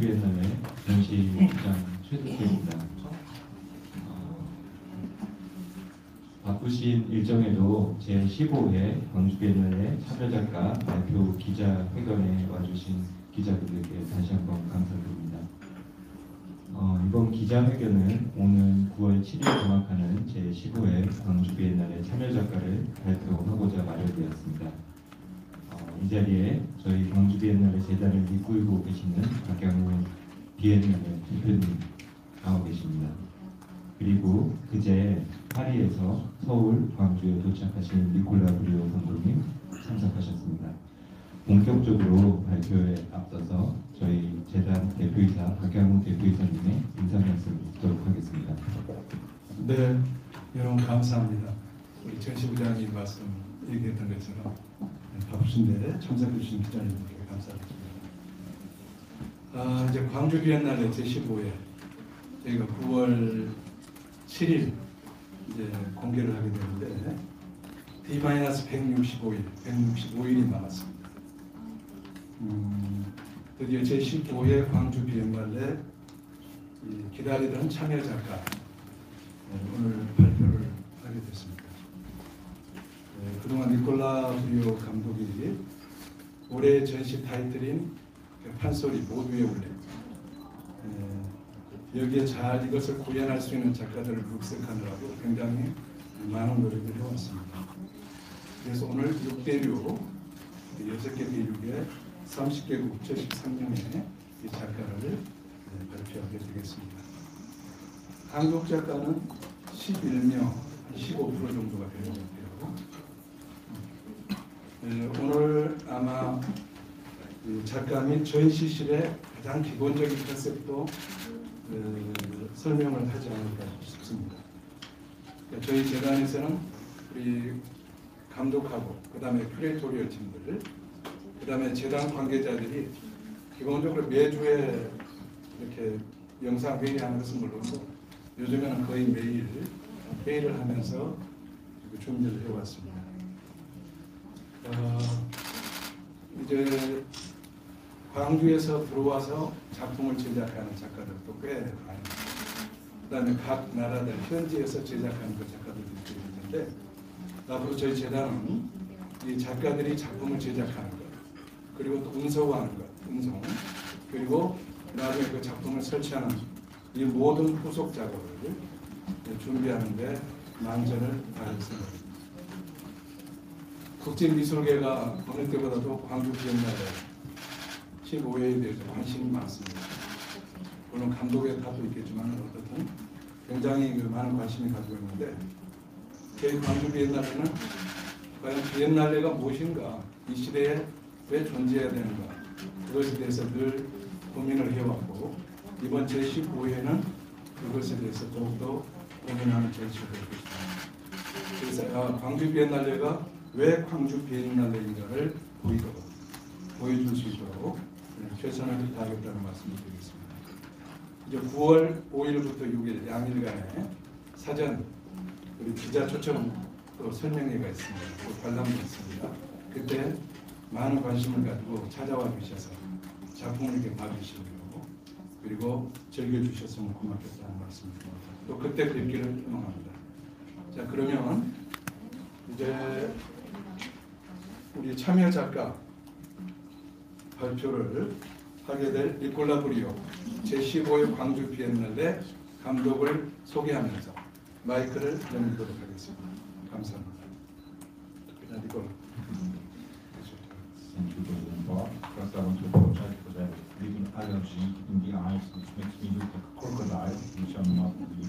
비엔날레 전시장 최득수입니다. 바쁘신 일정에도 제15회 광주 비엔날레 참여작가 발표 기자회견에 와주신 기자분들께 다시 한번 감사드립니다. 이번 기자회견은 오늘 9월 7일 개막하는 제15회 광주 비엔날레 참여작가를 발표하고자 마련되었습니다. 이 자리에 저희 광주 비엔날레 재단을 이끌고 계시는 박양우 비엔날레 대표님 나와 계십니다. 그리고 그제 파리에서 서울, 광주에 도착하신 니콜라 브리오 감독님 참석하셨습니다. 본격적으로 발표에 앞서서 저희 재단 대표이사 박양우 대표이사님의 인사 말씀을 듣도록 하겠습니다. 네, 여러분 감사합니다. 우리 전시부장님 말씀 얘기했던 것처럼 바쁘신데 참석해 주신 기자님들께 감사드립니다. 이제 광주 비엔날레 제15회 저희가 9월 7일 이제 공개를 하게 되는데 D-165일 남았습니다. 드디어 제15회 광주 비엔날레 기다리던 참여 작가 오늘 발표를 하게 됐습니다. 그동안 니콜라 브리오 감독이 올해 전시 타이틀인 판소리 모두의 울림, 여기에 잘 이것을 구현할 수 있는 작가들을 묵색하느라고 굉장히 많은 노력을 해왔습니다. 그래서 오늘 6대륙, 6개 대륙에 30개국 73명의 이 작가를 발표하게 되겠습니다. 한국 작가는 11명, 15% 정도가 되는 것 같아요. 오늘 아마 작가 및 전시실의 가장 기본적인 컨셉도 설명을 하지 않을까 싶습니다. 저희 재단에서는 우리 감독하고 그 다음에 큐레이토리얼 팀들, 그 다음에 재단 관계자들이 기본적으로 매주에 이렇게 영상 회의하는 것은 물론이고 요즘에는 거의 매일 회의를 하면서 준비를 해왔습니다. 이제 광주에서 들어와서 작품을 제작하는 작가들도 꽤 많습니다. 그 다음에 각 나라들 현지에서 제작하는 그 작가들도 있는데 앞으로 저희 재단은 이 작가들이 작품을 제작하는 것, 그리고 또 운송하는 것, 운송, 그리고 나중에 그 작품을 설치하는 이 모든 후속 작업을 준비하는 데 만전을 다했습니다. 국제미술계가 어느 때보다도 광주 비엔날레 15회에 대해서 관심이 많습니다. 물론 감독의 탓도 있겠지만 어쨌든 굉장히 많은 관심이 가지고 있는데 저희 광주 비엔날레는 과연 비엔날레가 무엇인가, 이 시대에 왜 존재해야 되는가, 그것에 대해서 늘 고민을 해왔고 이번 제15회는 그것에 대해서 더욱더 고민하는 전시를 했습니다. 그래서 광주 비엔날레가 왜 광주 비엔날레인가를 보여줄 수 있도록 최선을 다하겠다는 말씀을 드리겠습니다. 이제 9월 5일부터 6일 양일간의 사전 우리 기자 초청 또 설명회가 있습니다. 또 관람도 있습니다. 그때 많은 관심을 가지고 찾아와 주셔서 작품을 이렇게 봐주시고 그리고 즐겨주셨으면 고맙겠다는 말씀입니다. 또 그때 뵙기를 희망합니다. 자, 그러면 이제 우리 참여 작가 발표를 하게 될 니콜라 브리오 제15회 광주 비엔날레 감독을 소개하면서 마이크를 넘기도록 하겠습니다. 감사합니다. 니콜라. Thank you, President Bob. First, I want to apologize for that living allergy in the eyes, which makes me look like a crocodile, which I'm not really.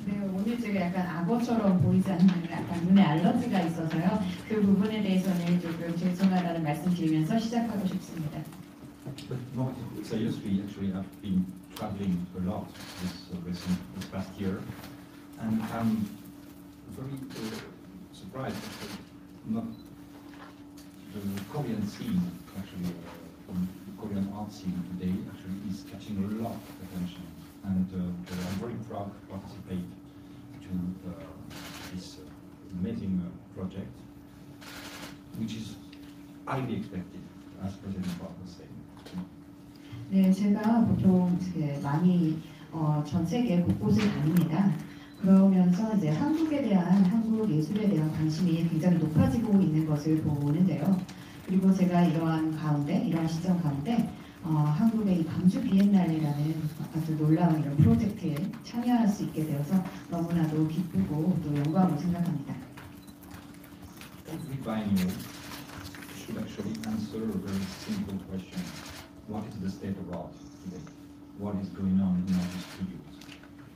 네, 오늘 제가 약간 악어처럼 보이지 않는 약간 눈에 알러지가 있어서요. 그 부분에 대해서는 조금 죄송하다는 말씀드리면서 시작하고 싶습니다. But more seriously, actually, I've been traveling a lot this past year, and I'm very surprised that not the Korean scene, actually, the Korean art scene today, actually is catching a lot of attention. And I'm very proud to participate to this amazing project, which is highly expected, as President Bob was saying. 네, 제가 보통 이제 많이 전 세계 곳곳을 다닙니다. 그러면서 이제 한국에 대한 한국 예술에 대한 관심이 굉장히 높아지고 있는 것을 보는데요. 그리고 제가 이러한 시점 가운데 한국의 이 광주 비엔날레라는 아주 놀라운 이런 프로젝트에 참여할 수 있게 되어서 너무나도 기쁘고 또 영광으로 생각합니다. Every biennial should actually answer a very simple question. What is the state of art today? What is going on in our studios?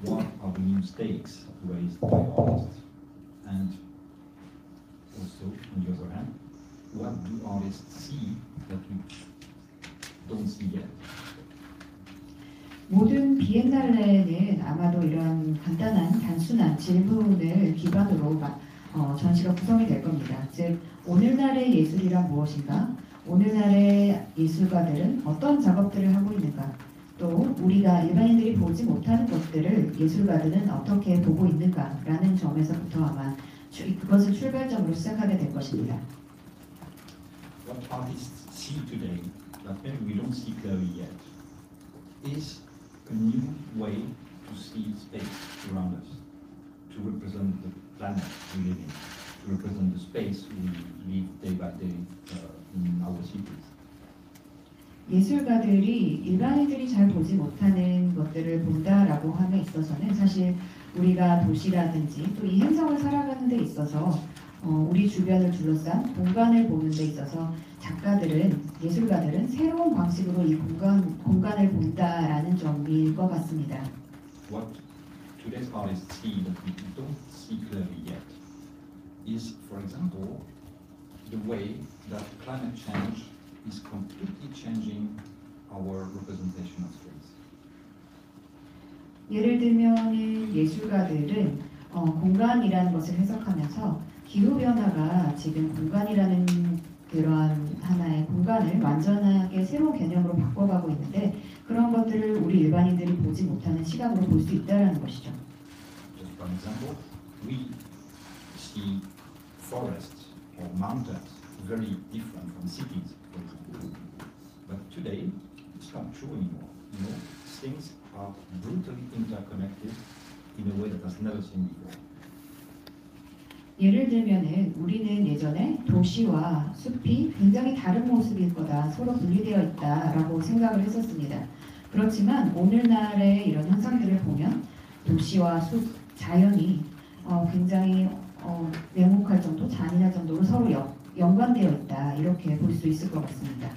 What are the new stakes raised by artists? And also, on the other hand, what do artists see that we don't see yet? 모든 비엔날레는 아마도 이런 간단한 단순한 질문을 기반으로 전시가 구성이 될 겁니다. 즉, 오늘날의 예술이란 무엇인가? 오늘날의 예술가들은 어떤 작업들을 하고 있는가? 또 우리가 일반인들이 보지 못하는 것들을 예술가들은 어떻게 보고 있는가라는 점에서부터 아마 그것을 출발점으로 시작하게 될 것입니다. What artists see today that maybe we don't see clearly yet is a new way to see space around us, to represent the planet we live in, to represent the space we live day by day in our cities. 예술가들이 일반인들이 잘 보지 못하는 것들을 본다라고 함에 있어서는 사실 우리가 도시라든지 또 이 행성을 살아가는 데 있어서 우리 주변을 둘러싼 공간을 보는 데 있어서 예술가들은 새로운 방식으로 이 공간을 본다라는 점일 것 같습니다. What today's artists see that we don't see clearly yet is, for example, the way that climate change is completely changing our representation of space. 예를 들면은 예술가들은 공간이라는 것을 해석하면서 기후 변화가 지금 공간이라는 그러한 하나의 공간을 완전하게 새로운 개념으로 바꿔가고 있는데 그런 것들을 우리 일반인들이 보지 못하는 시각으로 볼 수 있다는 것이죠. Just for example, we see forests or mountains very different from cities, for example. But today, it's not true anymore. You know, things are brutally interconnected in a way that has never seen before. 예를 들면은 우리는 예전에 도시와 숲이 굉장히 다른 모습일 거다, 서로 분리되어 있다라고 생각을 했었습니다. 그렇지만 오늘날의 이런 현상들을 보면 도시와 숲, 자연이 굉장히 냉혹할 정도, 잔인할 정도로 서로 연관되어 있다 이렇게 볼 수 있을 것 같습니다.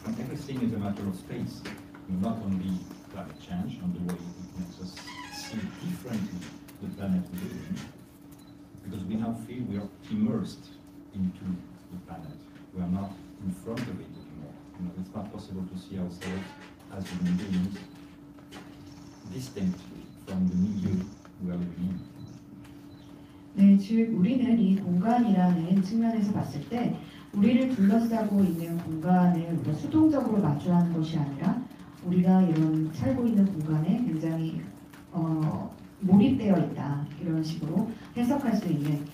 And everything is a matter of space, not only climate change and the way it makes us see differently the planet we live in, because we now feel we are immersed into the planet. We are not in front of it anymore. You know, it's not possible to see ourselves as human beings distinct from the milieu we are living in. 네, 즉 우리는 이 공간이라는 측면에서 봤을 때 우리를 둘러싸고 있는 공간을 우리가 수동적으로 마주하는 것이 아니라 우리가 이런 살고 있는 공간에 굉장히 몰입되어 있다 이런 식으로 해석할 수 있는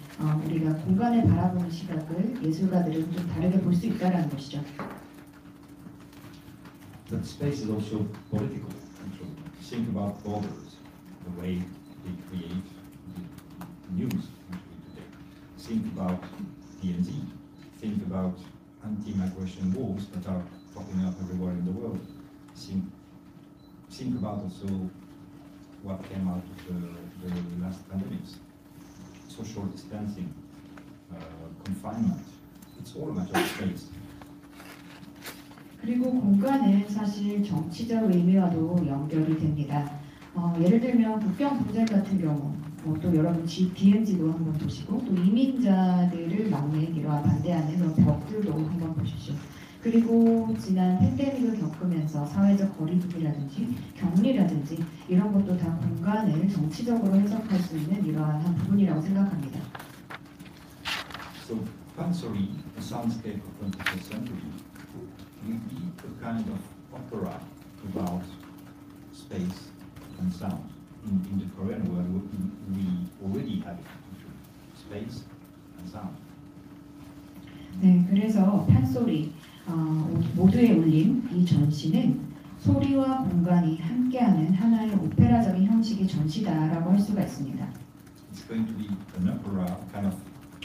우리가 공간을 바라보는 시각을 예술가들은 좀 다르게 볼 수 있다는 것이죠. But space is also political. Actually. Think about borders, the way they create the news today. Think about DMZ. Think about anti-migration walls that are popping up everywhere in the world. Think about also what came out of the last pandemics. Social distancing, confinement. It's all a matter of space. 그리고 공간은 사실 정치적 의미와도 연결이 됩니다. 예를 들면 국경 분쟁 같은 경우, 또 여러분 DMZ도 한번 보시고 또 이민자들을 막는 이러한 반대하는 그런 벽들도 한번 보십시오. 그리고 지난 팬데믹을 겪으면서 사회적 거리두기라든지 격리라든지 이런 것도 다 공간을 정치적으로 해석할 수 있는 이러한 한 부분이라고 생각합니다. So, Pansori, a soundscape of 21st century, will be a kind of opera about space and sound. In the Korean world, we already have it, space and sound. 네, 그래서 판소리 모두의 울림 이 전시는 소리와 공간이 함께하는 하나의 오페라적인 형식의 전시다라고 할 수가 있습니다. It's going to be an opera, kind of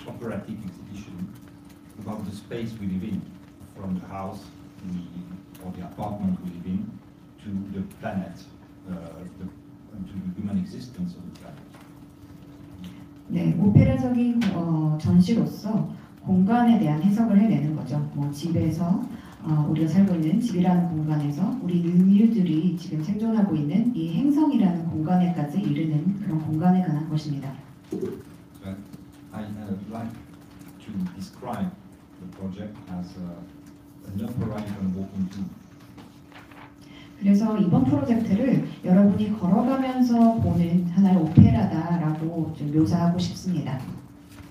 operatic exhibition about the space we live in, from the house or the apartment we live in to the planet, and to the human existence of the planet. 네, 오페라적인 전시로서 공간에 대한 해석을 해내는 거죠. 뭐 집에서 우리가 살고 있는 집이라는 공간에서 우리 인류들이 지금 생존하고 있는 이 행성이라는 공간에까지 이르는 그런 공간에 관한 것입니다. So I like to describe the project as an opera you can walk into. 그래서 이번 프로젝트를 여러분이 걸어가면서 보는 하나의 오페라다라고 좀 묘사하고 싶습니다.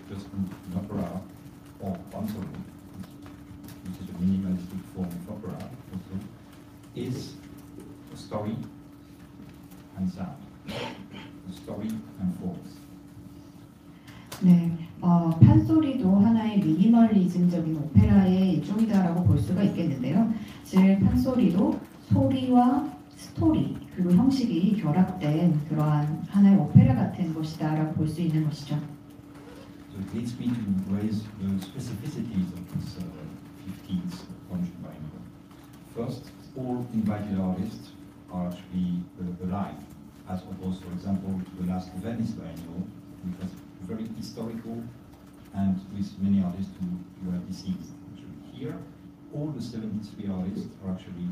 Just an opera or pansori, which is a minimalistic form of opera, also, is a story and sound, a story and force. 네, 판소리도 하나의 미니멀리즘적인 오페라의 일종이다라고 볼 수가 있겠는데요. 즉 판소리도 소리와 스토리 그리고 형식이 결합된 그러한 하나의 오페라 같은 것이다라고 볼 수 있는 것이죠. So it leads me to raise the specificities of this 15th Conjure Biennial. First, all invited artists are actually alive, as opposed, for example, to the last Venice Biennial, which was very historical and with many artists who were deceased. Actually, here, all the 73 artists are actually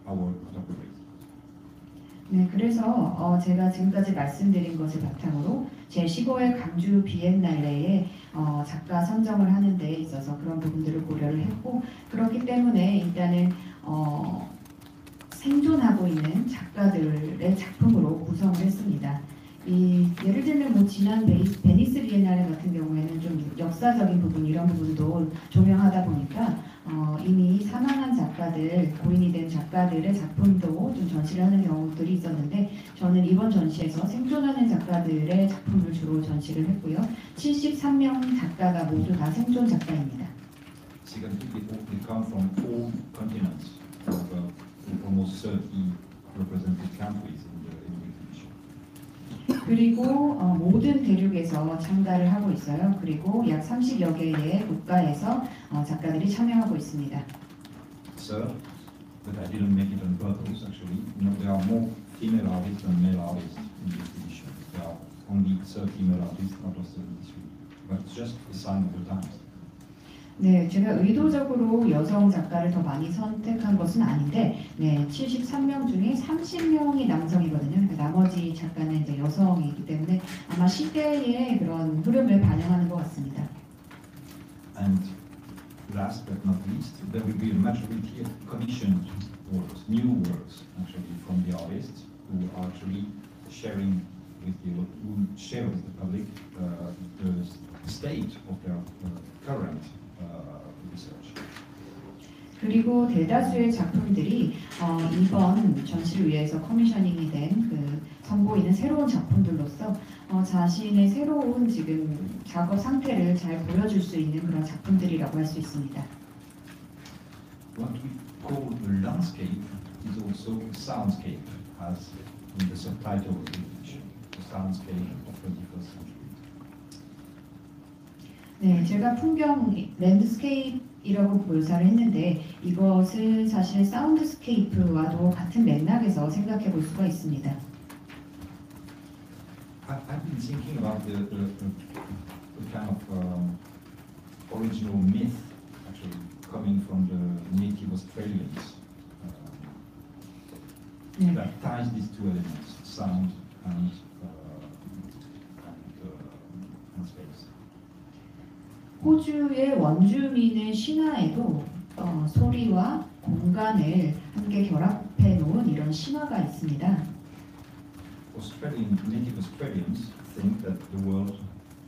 our contemporaries. 네, 그래서 제가 지금까지 말씀드린 것을 바탕으로 제15회 강주 비엔날레에 작가 선정을 하는 데 있어서 그런 부분들을 고려를 했고 그렇기 때문에 일단은 생존하고 있는 작가들의 작품으로 구성을 했습니다. 예를 들면 뭐 지난 베니스 비엔날레 같은 경우에는 좀 역사적인 부분 이런 부분도 조명하다 보니까 이미 사망한 작가들, 고인이 된 작가들의 작품도 좀 전시를 하는 경우들이 있었는데 저는 이번 전시에서 생존하는 작가들의 작품을 주로 전시를 했고요. 73명 작가가 모두 다 생존 작가입니다. Secondly, they come from all continents, of almost 30 represented countries in the exhibition. 그리고 모든 대륙에서 참가를 하고 있어요. 그리고 약 30여 개의 국가에서 작가들이 참여하고 있습니다. Third, but I didn't make it on purpose actually. You know, there are more female artists than male artists in the exhibition. There are only 30 male artists out of 73. But it's just a sign of the times. 네, 제가 의도적으로 여성 작가를 더 많이 선택한 것은 아닌데, 네, 73명 중에 30명이 남성이거든요. 나머지 작가는 이제 여성이기 때문에 아마 시대의 그런 흐름을 반영하는 것 같습니다. And last but not least, there will be a majority of commissioned works, new works actually from the artists who are actually sharing with the public the state of their current research. 그리고 대다수의 작품들이 이번 전시를 위해서 커미셔닝이 된 선보이는 새로운 작품들로서 자신의 새로운 지금 작업 상태를 잘 보여줄 수 있는 그런 작품들이라고 할 수 있습니다. What we call a landscape is also a soundscape, as in the subtitle of the exhibition, the soundscape of 21st century. 네, 제가 풍경 랜드스케이프이라고 묘사를 했는데 이것은 사실 사운드스케이프와도 같은 맥락에서 생각해 볼 수가 있습니다. I've been thinking about the kind of original myth actually coming from the native Australians 네. that ties these two elements, sound and space. 호주의 원주민의 신화에도 소리와 공간을 함께 결합해 놓은 이런 신화가 있습니다. Native Australians think that the world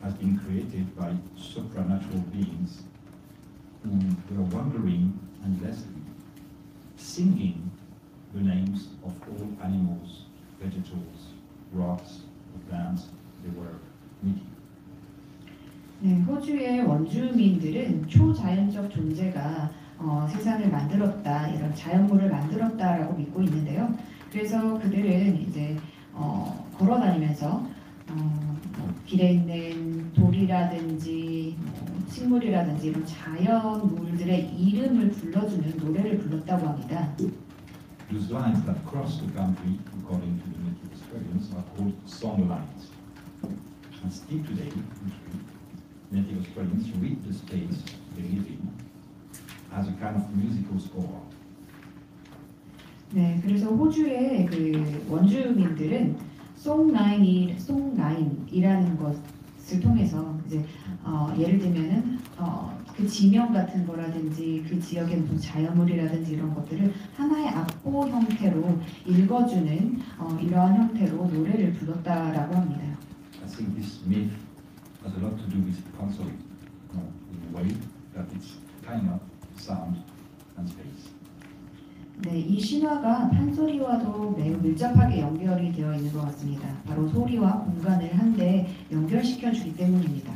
has been created by supernatural beings who were wandering endlessly, singing the names of all animals, vegetables, rocks, plants they were meeting. 네, 호주의 원주민들은 초자연적 존재가 세상을 만들었다, 이런 자연물을 만들었다라고 믿고 있는데요. 그래서 그들은 이제 걸어 다니면서 길에 있는 돌이라든지 식물이라든지 이런 자연물들의 이름을 불러주는 노래를 불렀다고 합니다. Those lines that cross the boundary, according to the native Australians, are called song lines. And still today, native Australians read the space they live in as a kind of musical score. 네, 그래서 호주의 그 원주민들은 송라인이라는 것을 통해서 이제 예를 들면은 그 지명 같은 거라든지 그 지역의 무슨 자연물이라든지 이런 것들을 하나의 악보 형태로 읽어주는 이러한 형태로 노래를 불렀다라고 합니다. I think this myth has a lot to do with console, in a way that it's kind of sound and space. 네, 이 신화가 판소리와도 매우 밀접하게 연결이 되어 있는 것 같습니다. 바로 소리와 공간을 한데 연결시켜 주기 때문입니다.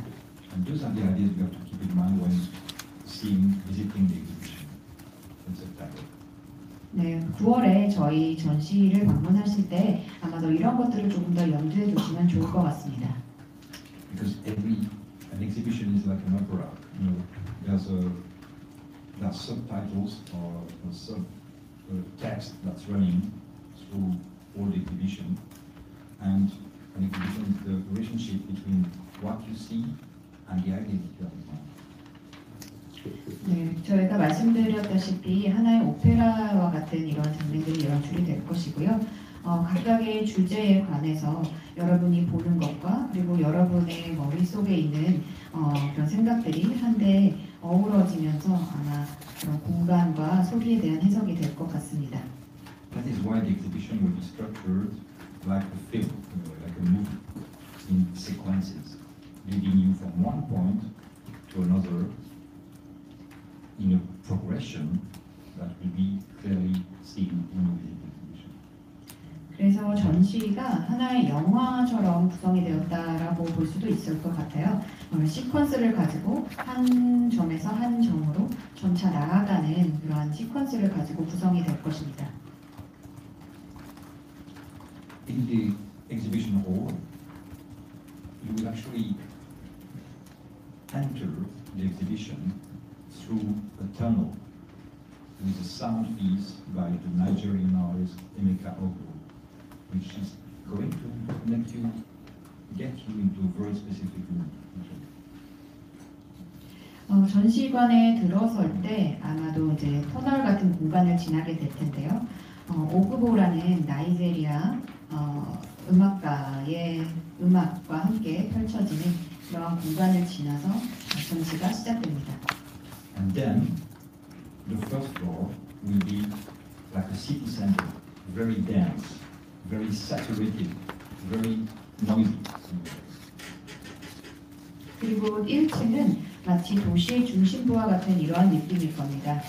And those are the ideas we have to keep in mind when visiting the exhibition in September. 네, 9월에 저희 전시를 방문하실 때 아마도 이런 것들을 조금 더 염두에 두시면 좋을 것 같습니다. Because an exhibition is like an opera. You know, there are subtitles or sub text that's running through all the exhibition, and an exhibition is the relationship between what you see and the idea that you have in mind. 네, 저희가 말씀드렸다시피 하나의 오페라와 같은 이런 장면들이 연출이 될 것이고요. 각각의 주제에 관해서 여러분이 보는 것과 그리고 여러분의 머릿속에 있는 그런 생각들이 한데 어우러지면서 아마 그런 공간과 소리에 대한 해석이 될 것 같습니다. That is why the exhibition will be structured like a film, like a movie, in sequences, leading you from one point to another in a progression that will be clearly seen when you visit the exhibition. 그래서 전시가 하나의 영화처럼 구성이 되었다라고 볼 수도 있을 것 같아요. 시퀀스를 가지고 한 점에서 한 점으로 점차 나아가는 그러한 시퀀스를 가지고 구성이 될 것입니다. In the exhibition hall, you will actually enter the exhibition through a tunnel with a sound piece by the Nigerian artist Emeka Ogo, which is going to get you into a very specific mood. 전시관에 들어설 때 아마도 이제 터널 같은 공간을 지나게 될 텐데요. 오그보라는 나이제리아 음악가의 음악과 함께 펼쳐지는 그러한 공간을 지나서 전시가 시작됩니다. And then the first floor will be like a city center, very dense, very saturated, very noisy. 그리고 1층은 마치 도시의 중심부와 같은 이러한 느낌일 겁니다.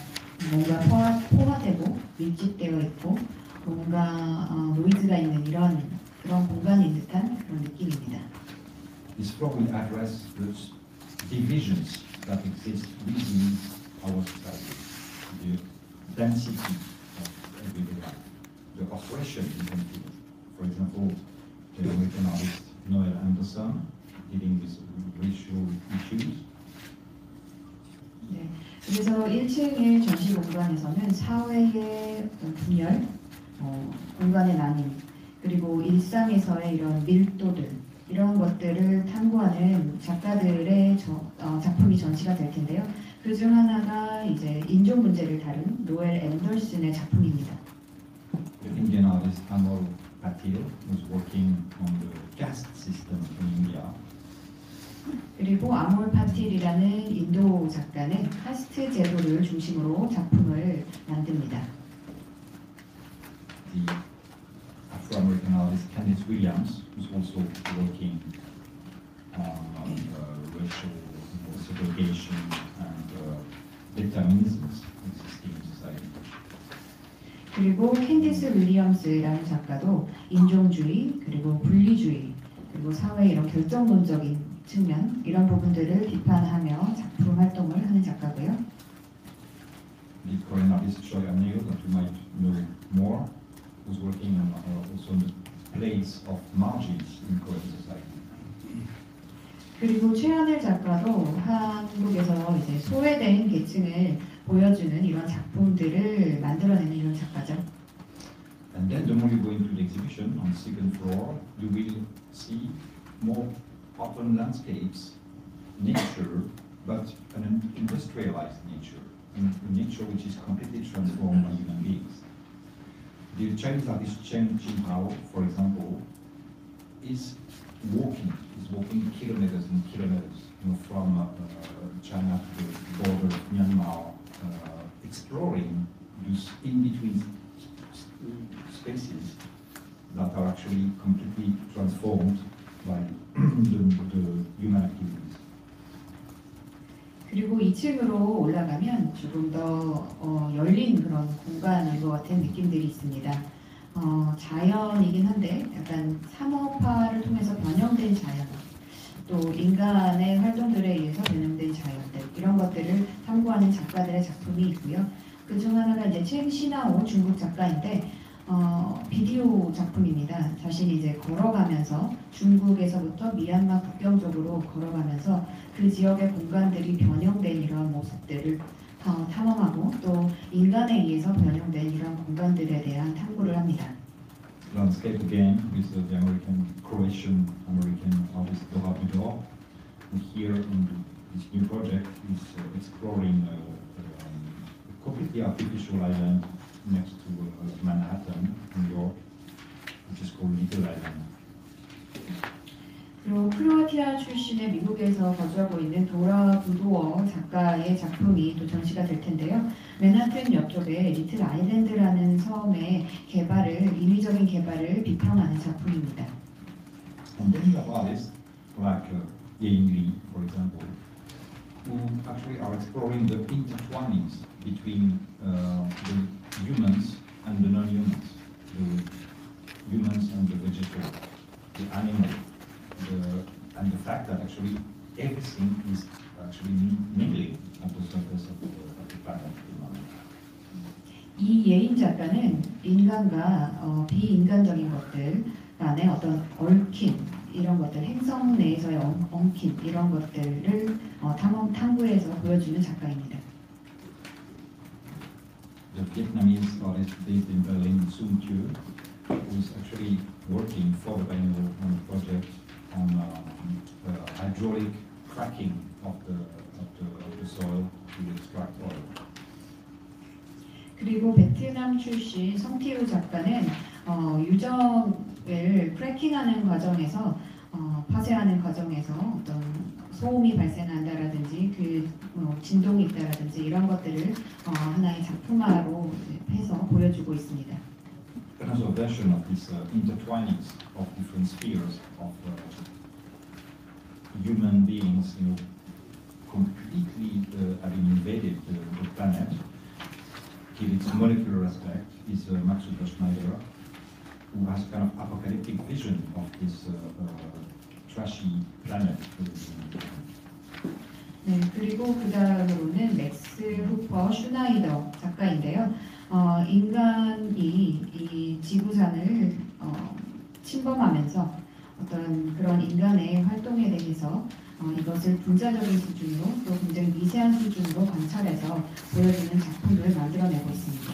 뭔가 포화되고 밀집되어 있고 뭔가 노이즈가 있는 그런 공간인 듯한 그런 느낌입니다. This floor will address the divisions that exist within our society, the density of everyday life, the oppression we can feel. For example, the American artist Noel Anderson dealing with racial issues. 네, 그래서 1층의 전시 공간에서는 사회의 분열, 공간의 나눔, 그리고 일상에서의 이런 밀도들 이런 것들을 탐구하는 작가들의 작품이 전시가 될 텐데요. 그 중 하나가 이제 인종 문제를 다룬 노엘 앤더슨의 작품입니다. The Indian artist Amol Patil was working on the caste system in India. 그리고 아몰 파틸이라는 인도 작가는 카스트 제도를 중심으로 작품을 만듭니다. The Afro-American artist Candice Williams was also working on racial segregation and determinisms existing in society. 그리고 캔디스 윌리엄스라는 작가도 인종주의 그리고 분리주의 그리고 사회 이런 결정론적인 측면 이런 부분들을 비판하며 작품 활동을 하는 작가고요. the Korean artist Choi An-il, that you might know more, who's working on also on the place of margins in Korean society. 그리고 최하늘 작가도 한국에서 이제 소외된 계층을 보여주는 이런 작품들을 만들어내는 이런 작가죠. And then the more you go into the exhibition on the second floor, you will see more open landscapes, nature, but an industrialized nature, a nature which is completely transformed by human beings. The Chinese artist Chen Jinhao, for example, is walking kilometers and kilometers, from China to the border of Myanmar, exploring these in-between spaces that are actually completely transformed by the human activities. 그리고 2층으로 올라가면 조금 더 열린 그런 공간인 것 같은 느낌들이 있습니다. 자연이긴 한데 약간 상업화를 통해서 변형된 자연, 또 인간의 활동들에 의해서 변형된 자연들, 이런 것들을 탐구하는 작가들의 작품이 있고요. 그중 하나가 이제 첸 시나오 중국 작가인데 비디오 작품입니다. 자신이 이제 걸어가면서 중국에서부터 미얀마 국경 쪽으로 걸어가면서 그 지역의 공간들이 변형된 이런 모습들을 탐험하고 또 인간에 의해서 변형된 이런 공간들에 대한 탐구를 합니다. Landscape again with the Croatian American artist Dora Budor, who here in this new project is exploring a completely artificial island next to Manhattan, New York, which is called Little Island. 그리고 크로아티아 출신의 미국에서 거주하고 있는 도라 부도어 작가의 작품이 또 전시가 될 텐데요. 맨하튼 옆쪽에 리틀 아일랜드라는 섬의 인위적인 개발을 비평하는 작품입니다. And then you have artists like Yang Lee, for example, who actually are exploring the intertwinings between the humans and the non-humans, the humans and the vegetable, the animal, and the fact that actually everything is actually mingling at the surface of the planet. 이 예인 작가는 인간과 비인간적인 것들 간의 어떤 얽힘, 이런 것들, 행성 내에서의 엉킴, 이런 것들을 탐구해서 보여주는 작가입니다. The Vietnamese artist based in Berlin, Sun Thieu, who is actually working for the biennial on a project on hydraulic cracking of the soil to extract oil. 그리고 베트남 출신 성티우 작가는 유적을 크래킹하는 과정에서 파쇄하는 과정에서 어떤 소음이 발생한다라든지 그 진동이 있다라든지 이런 것들을 하나의 작품화로 해서 보여주고 있습니다. Another version of this intertwinings of different spheres of human beings, completely having invaded the planet, give its molecular aspect, is Max Utter Schneider, who has a kind of apocalyptic vision of this trashy planet. 네, 그리고 그 다음으로는 맥스 후퍼 슈나이더 작가인데요. 인간이 이 지구상을 침범하면서 어떤 그런 인간의 활동에 대해서 이것을 분자적인 수준으로 또 굉장히 미세한 수준으로 관찰해서 보여주는 작품들을 만들어내고 있습니다.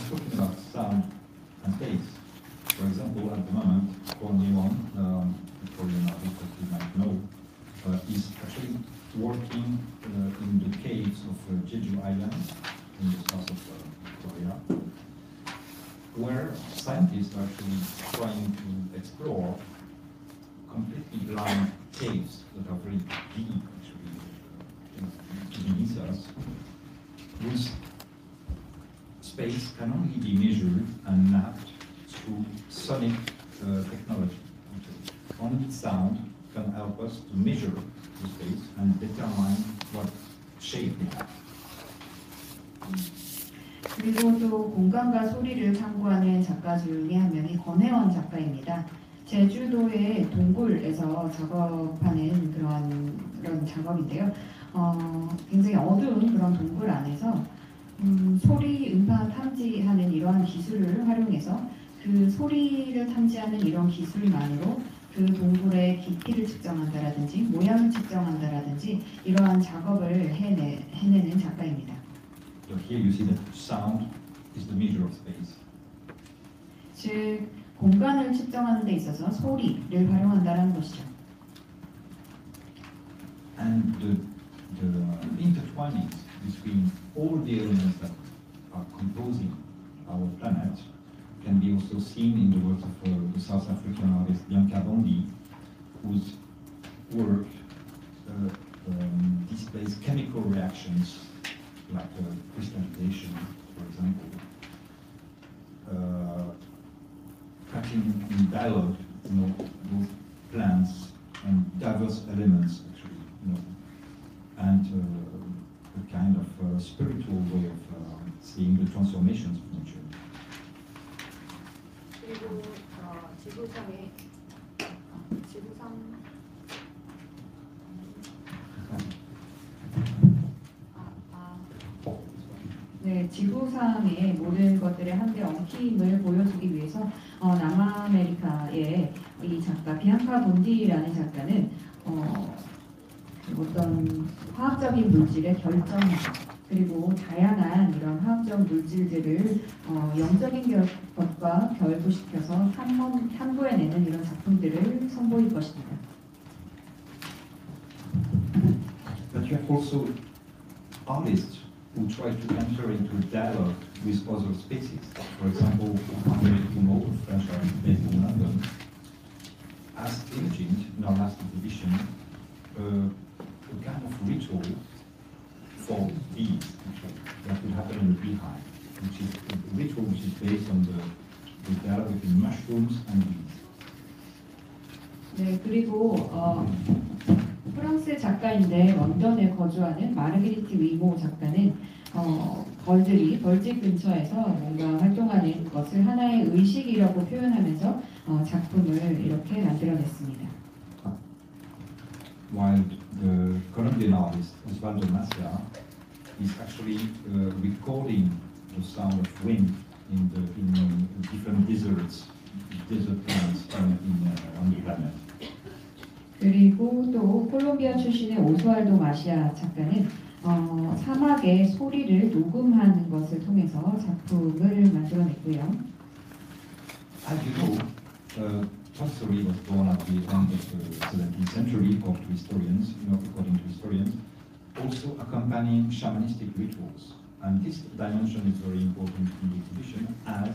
Talking about sound and space. For example, at the moment, Kwon Ye-won, a Korean artist that you might know, is actually working in the caves of Jeju Island in the south of Korea, where scientists are actually trying to explore completely blind caves that are very deep, actually, beneath us, whose space can only be measured and mapped through sonic technology. Only sound can help us to measure the space and determine what shape it has. 그리고 또 공간과 소리를 탐구하는 작가 중에 한 명이 권혜원 작가입니다. 제주도의 동굴에서 작업하는 그런 작업인데요. 굉장히 어두운 그런 동굴 안에서 소리 음파 탐지하는 이러한 기술을 활용해서 그 소리를 탐지하는 이런 기술만으로 그 동굴의 깊이를 측정한다라든지 모양을 측정한다라든지 이러한 작업을 해내는 작가입니다. So here you see that sound is the measure of space. 즉 공간을 측정하는 데 있어서 소리를 활용한다는 것이죠. And the intertwining between all the elements that are composing our planet can be also seen in the works of the South African artist Bianca Bondi, whose work displays chemical reactions like crystallization, for example, cutting in dialogue, both plants and diverse elements, actually, and a kind of spiritual way of seeing the transformations of nature. 그리고 지구상에 네, 지구상의 모든 것들의 한데 엉킴을 보여주기 위해서 남아메리카의 이 작가 비앙카 본디라는 작가는 어떤 화학적인 물질의 결정 그리고 다양한 이런 화학적 물질들을 영적인 것과 결부시켜서 탐구해내는 이런 작품들을 선보일 것입니다. But you have also artists who try to enter into dialogue with other species. For example, Henri Dumont, a French artist based in London, has imagined in our last exhibition a kind of ritual for bees, that will happen in a beehive, which is a ritual which is based on the dialogue between mushrooms and bees. 네, 그리고 프랑스 작가인데 런던에 거주하는 마르게리트 위모 작가는 벌집 근처에서 뭔가 활동하는 것을 하나의 의식이라고 표현하면서 작품을 이렇게 만들어냈습니다. While the Colombian artist Osvaldo Macia is actually recording the sound of wind in different desert plants on the planet. 그리고 또 콜롬비아 출신의 오스왈도 마시아 작가는 사막의 소리를 녹음하는 것을 통해서 작품을 만들어냈고요. As you know, Tolstoy was born at the end of the 17th century, according to historians, also accompanying shamanistic rituals. And this dimension is very important in the exhibition, as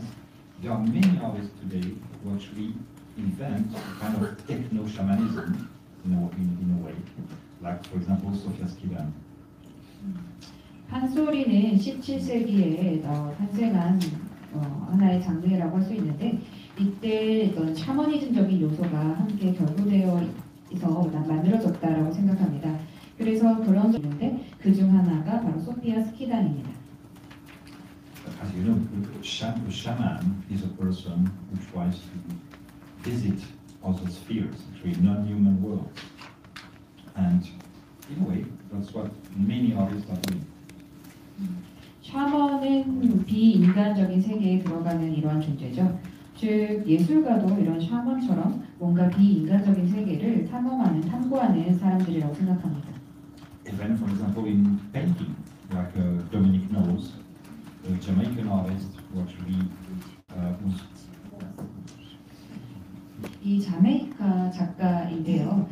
there are many artists today who actually invent a kind of techno-shamanism in a way, like, for example, Sofia Skidan. 판소리는 17세기에 탄생한 하나의 장르라고 할 수 있는데 이때 어떤 샤머니즘적인 요소가 함께 결부되어 있어 만들어졌다라고 생각합니다. 그래서 그런 점이 있는데 그중 하나가 바로 소피아 스키단입니다. As you know, a shaman is a person who tries to visit other spheres, actually non-human worlds. And in a way, that's what many artists are doing. 샤먼은 비인간적인 세계에 들어가는 이러한 존재죠. 즉 예술가도 이런 샤먼처럼 뭔가 비인간적인 세계를 탐구하는 사람들이라고 생각합니다. Even, for example, in painting, like Dominic Knowles, a Jamaican artist who actually 이 자메이카 작가인데요.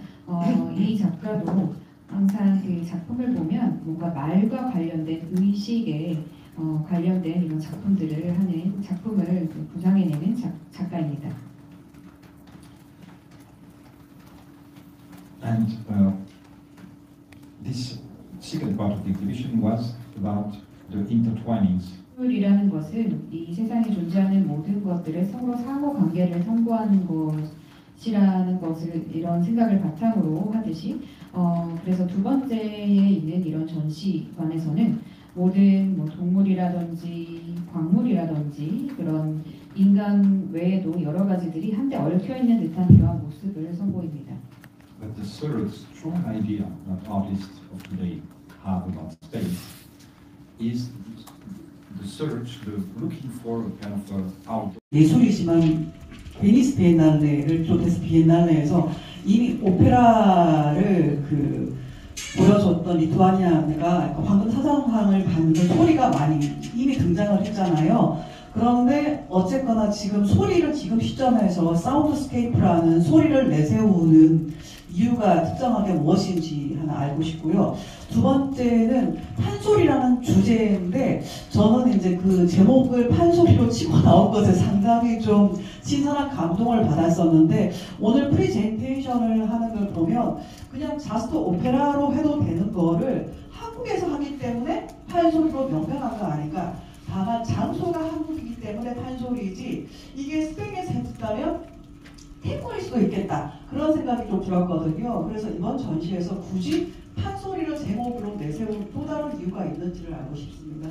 이 작가도 항상 그 작품을 보면 뭔가 말과 관련된 의식에 관련된 이런 작품들을 하는 작품을 구상해내는 작가입니다. And this second part of the exhibition was about the intertwinings. 예술이라는 것은 이 세상에 존재하는 모든 것들의 서로 상호 관계를 탐구하는 것이라는 것을 이런 생각을 바탕으로 하듯이 그래서 두 번째에 있는 이런 전시관에서는 모든 동물이라든지 광물이라든지 그런 인간 외에도 여러 가지들이 한데 얽혀 있는 듯한 그런 모습을 선보입니다. but the third strong idea that artists of today have about space is the search, the looking for a kind of out. 예술이지만 베니스 비엔날레를 조데스 비엔날레에서 이미 오페라를 보여줬던 리투아니아가 방금 사장상을 봤는데 소리가 많이 이미 등장을 했잖아요. 그런데 어쨌거나 지금 소리를 지금 시점에서 사운드스케이프라는 소리를 내세우는 이유가 특정하게 무엇인지 하나 알고 싶고요. 두 번째는 판소리라는 주제인데 저는 이제 그 제목을 판소리로 치고 나온 것에 상당히 좀 신선한 감동을 받았었는데 오늘 프레젠테이션을 하는 걸 보면 그냥 자스트 오페라로 해도 되는 거를 한국에서 하기 때문에 판소리로 명명한 거 아닐까. 다만 장소가 한국이기 때문에 판소리지 이게 스페인에서 했다면 탱고일 수도 있겠다. 그런 생각이 좀 들었거든요. 그래서 이번 전시에서 굳이 판소리를 제목으로 내세운 또 다른 이유가 있는지를 알고 싶습니다.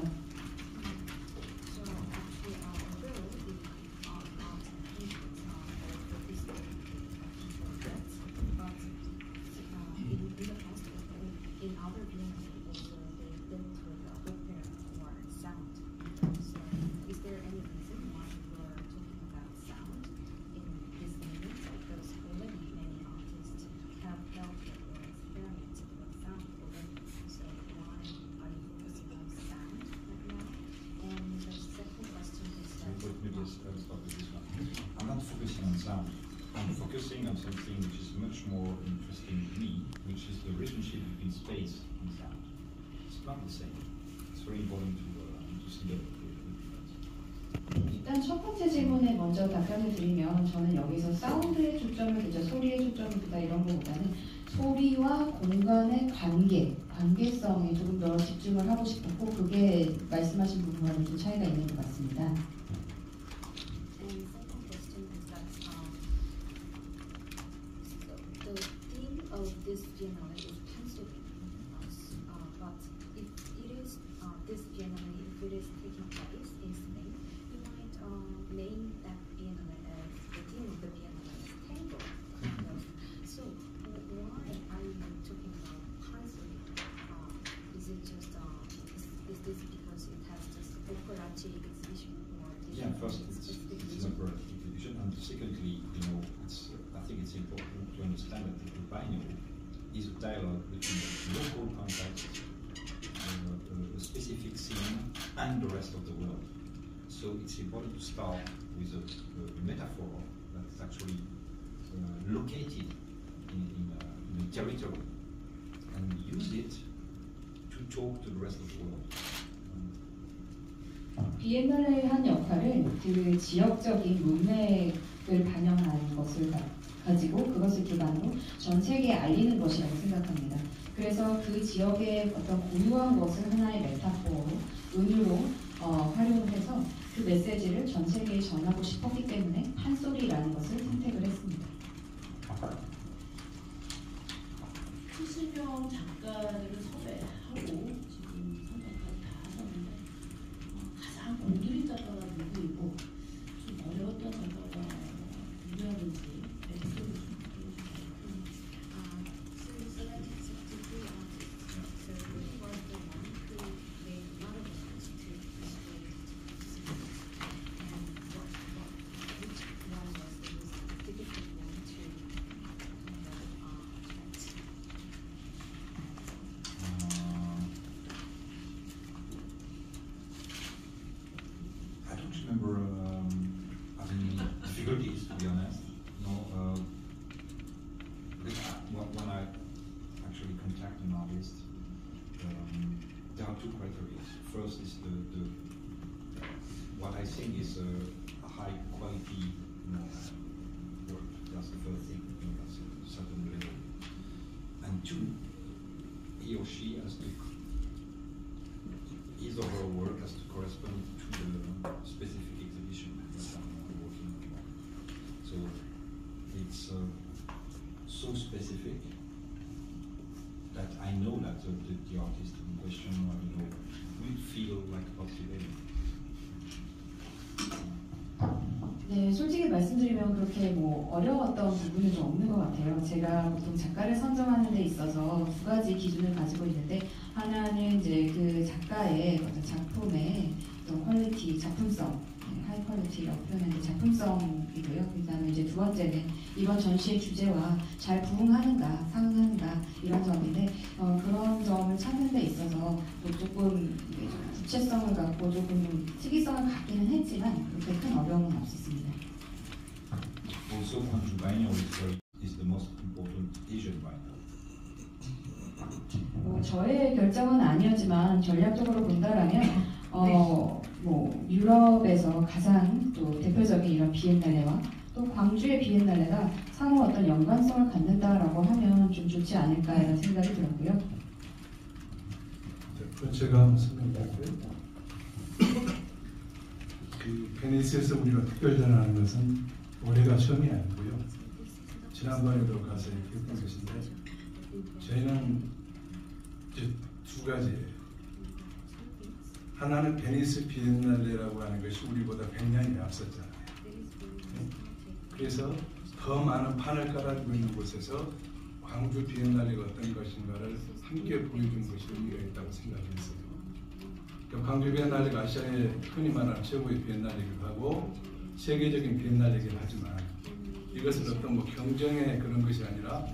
I'm not focusing on sound. I'm focusing on something which is much more interesting to me, which is the relationship between space and sound. It's not the same. It's very important to see the difference. 일단 첫 번째 질문에 먼저 답변을 드리면 저는 여기서 사운드에 초점을 두자, 소리에 초점을 두자 이런 것보다는 소리와 공간의 관계성에 조금 더 집중을 하고 싶었고 그게 말씀하신 부분과는 좀 차이가 있는 것 같습니다. This biennale is Pennsylvania, but if it is this biennale, if it is taking place in Spain, you might name that biennale as the theme of the biennale as tango. So why are you talking about Pennsylvania? Is it just is this because it has just operatic exhibition or? Yeah, first it's an operatic exhibition, and secondly, I think it's important to understand that the Urbino is a dialogue between the local context, a specific scene, and the rest of the world. So it's important to start with a metaphor that is actually located in a territory and use it to talk to the rest of the world. 비엔날레의 한 역할은 그 지역적인 문맥을 반영하는 것을 가지고 그것을 기반으로 전 세계에 알리는 것이라고 생각합니다. 그래서 그 지역의 어떤 고유한 것을 하나의 메타포로, 은유로 활용을 해서 그 메시지를 전 세계에 전하고 싶었기 때문에 판소리라는 것을 선택을 했습니다. 70명 작가들을 섭외하고 지금 선정까지 다 하셨는데 가장 공들인 작가가 누구이고 좀 어려웠던 작가가 누구였는지 에피소드 좀 I don't remember having difficulties, to be honest. When I actually contact an artist, there are two criteria. First is what I think is a high quality work. That's the first thing. That's a certain level. And two, he or she has to. His or her work has to correspond to the specific exhibition that I'm working on. So it's so specific that I know that the artist in question will feel like participating. 네, 솔직히 말씀드리면 그렇게 뭐 어려웠던 부분은 좀 없는 것 같아요. 제가 보통 작가를 선정하는 데 있어서 두 가지 기준을 가지고 있는데, 하나는 이제 그 작가의 어떤 작품의 어떤 퀄리티, 작품성, 하이 퀄리티라고 표현하는데 작품성이고요. 그다음에 이제 두 번째는 이번 전시의 주제와 잘 부응하는가, 상응하는가 이런 점인데, 그런 점을 찾는 데 있어서 또 조금 구체성을 갖고 조금 좀 특이성을 갖기는 했지만 그렇게 큰 어려움은 없었습니다. Also, Gwangju Biennial is the most important Asian biennial. 저의 결정은 아니었지만 전략적으로 본다라면 뭐 유럽에서 가장 또 대표적인 이런 비엔날레와 또 광주의 비엔날레가 상호 어떤 연관성을 갖는다라고 하면 좀 좋지 않을까 이런 생각이 들었고요. 제가 한번 설명드릴게요. 그 베니스에서 우리가 특별 전하는 것은 올해가 처음이 아니고요. 지난번에도 가서 얘기했던 것인데, 저희는 이제 두 가지예요. 하나는 베니스 비엔날레라고 하는 것이 우리보다 100년이 앞섰잖아요. 그래서 더 많은 판을 깔아주고 있는 곳에서 광주 비엔날레가 어떤 것인가를 함께 보여준 것이 의미가 있다고 생각했어요. 그러니까 광주 비엔날레가 아시아의 흔히 말하는 최고의 비엔날레이기도 하고 세계적인 비엔날레이긴 하지만, 이것은 어떤 뭐 경쟁의 그런 것이 아니라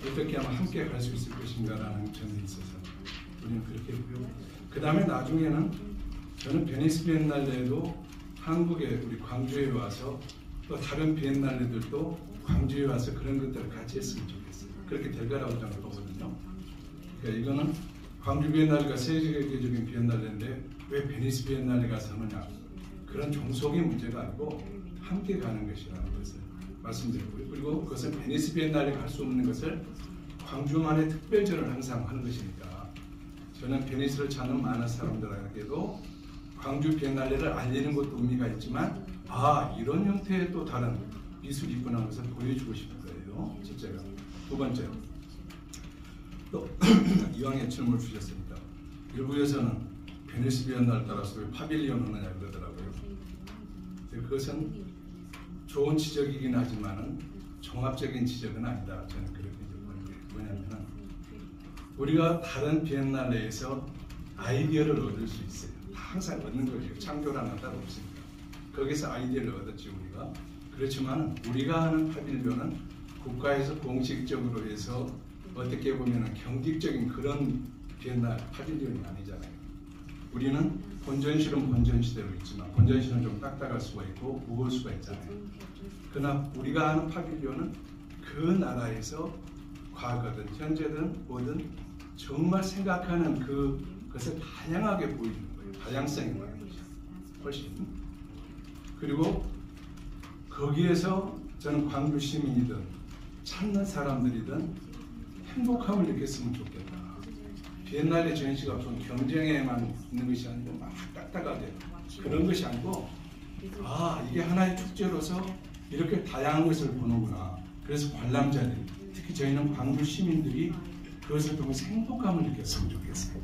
어떻게 하면 함께 갈 수 있을 것인가라는 점에 있어서 우리는 그렇게 보고, 그 다음에 나중에는 저는 베니스 비엔날레도 한국에 우리 광주에 와서 또 다른 비엔날레들도 광주에 와서 그런 것들을 같이 했으면 좋겠어요. 그렇게 될 거라고 저는 보거든요. 그러니까 이거는 광주 비엔날레가 세계적인 비엔날레인데 왜 베니스 비엔날레 가서 하느냐, 그런 종속의 문제가 아니고 함께 가는 것이라는 것을 말씀드리고요. 그리고 그것은 베니스 비엔날레가 할 수 없는 것을 광주만의 특별전을 항상 하는 것이니까, 저는 베니스를 찾는 많은 사람들에게도 광주 비엔날레를 알리는 것도 의미가 있지만, 이런 형태의 또 다른 미술이 있구나 하는 것을 보여주고 싶은 거예요. 첫째가. 두 번째, 또 이왕에 질문을 주셨습니다. 일부에서는 베니스 비엔날레 따라서 왜 파빌리온 하느냐 그러더라고요. 그것은 좋은 지적이긴 하지만은 종합적인 지적은 아니다. 저는 그렇게 보는 게 뭐냐면은, 우리가 다른 비엔날레에서 아이디어를 얻을 수 있어요. 항상 얻는 거예요. 창조라는 건 따로 없으니까. 거기서 아이디어를 얻었지 우리가. 그렇지만 우리가 하는 파빌리온은 국가에서 공식적으로 해서 어떻게 보면 경직적인 그런 비엔날 파빌리온이 아니잖아요. 우리는 본전실은 본전시대로 있지만 본전실은 좀 딱딱할 수가 있고 무거울 수가 있잖아요. 그러나 우리가 하는 파빌리온은 그 나라에서 과거든 현재든 뭐든 정말 생각하는 그것을 다양하게 보여주는 거예요. 다양성이 많은 것이죠. 훨씬. 그리고 거기에서 저는 광주 시민이든 찾는 사람들이든 행복함을 느꼈으면 좋겠다. 비엔날레 전시가 좀 경쟁에만 있는 것이 아니고 막 딱딱하게 그런 것이 아니고, 이게 하나의 축제로서 이렇게 다양한 것을 보는구나. 그래서 관람자들이, 특히 저희는 광주 시민들이 그것을 통해서 행복감을 느꼈으면 좋겠어요.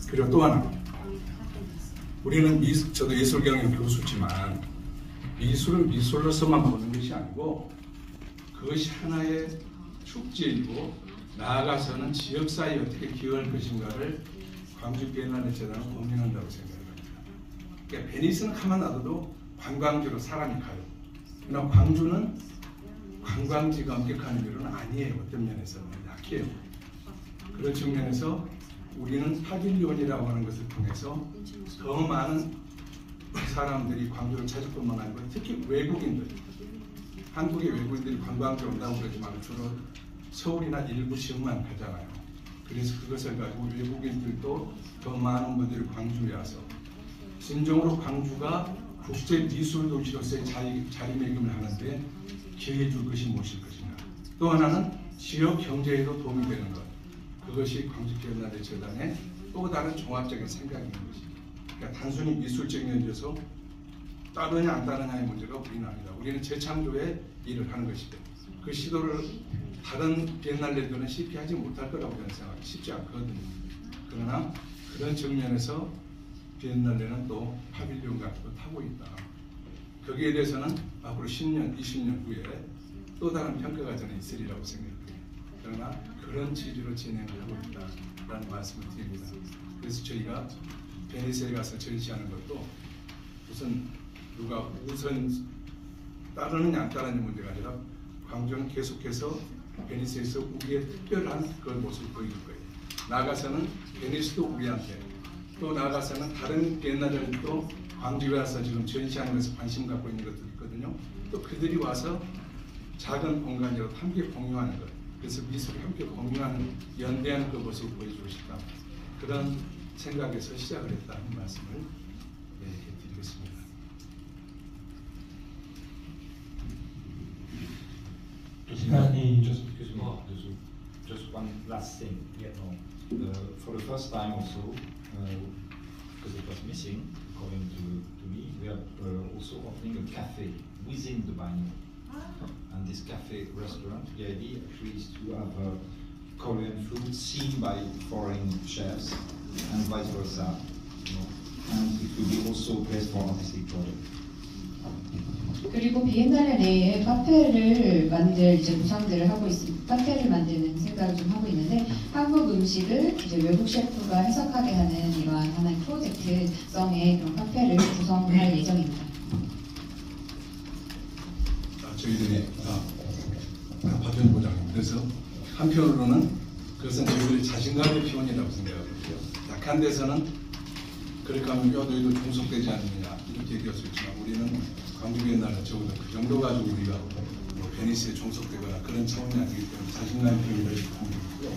그리고 또 하나, 우리는 저도 예술 경영 교수지만 미술을 미술로서만 보는 것이 아니고 그것이 하나의 축제이고 나아가서는 지역사회에 어떻게 기여할 것인가를 광주 비엔날레 재단은 고민한다고 생각합니다. 그러니까 베니스는 가만 놔둬도 관광지로 사람이 가요. 그러나 광주는 관광지가 엄격한 의미로는 아니에요. 어떤 면에서는 약해요. 그런 측면에서 우리는 파빌리온이라고 하는 것을 통해서 더 많은 사람들이 광주를 찾을 뿐만 아니고 특히 외국인들, 한국의 외국인들이 관광지 온다고 그러지만 주로 서울이나 일부 지역만 가잖아요. 그래서 그것을 가지고 외국인들도 더 많은 분들이 광주에 와서 진정으로 광주가 국제 미술 도시로서의 자리매김을 하는데 기여해 줄 것이 무엇일 것인가. 또 하나는 지역 경제에도 도움이 되는 것. 그것이 광주 비엔날레 재단의 또 다른 종합적인 생각인 것입니다. 그러니까 단순히 미술적인 면에서 따르냐 안 따르냐의 문제가 우리는 아니다. 우리는 재창조의 일을 하는 것이고 그 시도를 다른 비엔날레들은 쉽게 하지 못할 거라고 저는 생각하기 쉽지 않거든요. 그러나 그런 측면에서 비엔날레는 또 파빌리온 같은 거 타고 있다. 거기에 대해서는 앞으로 10년, 20년 후에 또 다른 평가가 저는 있으리라고 생각해요. 그러나 그런 취지로 진행을 하고 있다라는 말씀을 드립니다. 그래서 저희가 베니스에 가서 전시하는 것도 우선 누가 우선 따르느냐 안 따르느냐 문제가 아니라 광주는 계속해서 베니스에서 우리의 특별한 그 모습을 보여줄 거예요. 나아가서는 베니스도 우리한테, 또 나아가서는 다른 비엔날레들도 광주에 와서 지금 전시하는 것에 관심 갖고 있는 것들이 있거든요. 또 그들이 와서 작은 공간으로 함께 공유하는 것, 그래서 미술을 함께 공유하는, 연대하는 그 모습을 보여주고 싶다. 그런 생각에서 시작을 했다는 말씀을 드리겠습니다. 시간이 Excuse me, just one last thing. Yeah, no. For the first time also, because it was missing, according to me, we are also opening a cafe within the biennial. And this cafe restaurant, the idea actually is to have Korean food seen by foreign chefs and vice versa. You know? And it will be also a place for artistic projects. 그리고 비엔날레 내에 카페를 만들 이제 구상들을 하고 있습니다. 카페를 만드는 생각을 좀 하고 있는데 한국 음식을 이제 외국 셰프가 해석하게 하는 이러한 하나의 프로젝트성의 그런 카페를 구성할 예정입니다. 저희들이 박현 부장님, 그래서 한편으로는 그것은 저희들의 자신감의 표현이라고 생각하고요. 약한 데서는 그렇게 하면 너희도 종속되지 않느냐 이렇게 얘기할 수 있지만 우리는 광주 비엔날레 적어도 그 정도 가지고 우리가 뭐 베니스에 종속되거나 그런 차원이 아니기 때문에 자신감의 표현을 하고 있고요.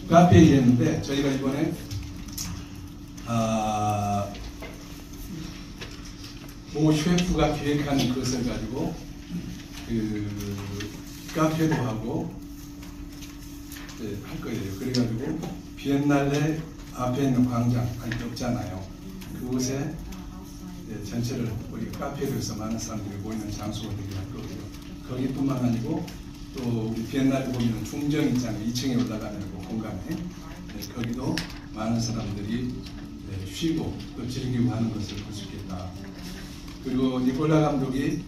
그 앞에 얘기했는데 저희가 이번에 모 셰프가 기획한 것을 가지고 그 카페도 하고 할 거예요. 그래가지고 비엔날레 앞에 있는 광장 없잖아요. 그곳에 전체를 우리가 카페로 해서 많은 사람들이 모이는 장소가 되게 할 거고요. 거기뿐만 아니고 또 우리 비엔날레 보면 중정 있잖아요. 2층에 올라가는 그 공간에 거기도 많은 사람들이 쉬고 또 즐기고 하는 것을 볼 수 있겠다. 그리고 니콜라 감독이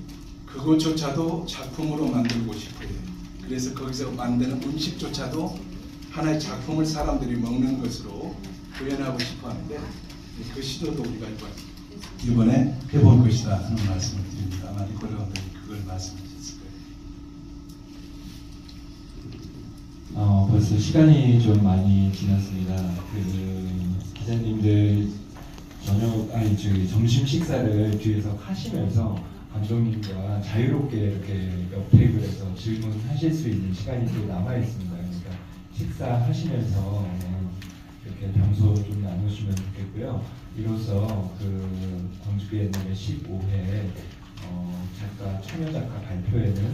그것조차도 작품으로 만들고 싶어요. 그래서 거기서 만드는 음식조차도 하나의 작품을 사람들이 먹는 것으로 구현하고 싶어 하는데 그 시도도 우리가 이번에 해볼 것이다 하는 말씀을 드립니다. 아마 니콜라 감독이 그걸 말씀해 주셨을 거예요. 벌써 시간이 좀 많이 지났습니다. 기자님들 점심 식사를 뒤에서 하시면서 감독님과 자유롭게 이렇게 옆 테이블에서 질문하실 수 있는 시간이 또 남아 있습니다. 그러니까 식사하시면서 이렇게 장소 좀 나누시면 좋겠고요. 이로써 그 광주 비엔날레 15회 참여 작가 발표회는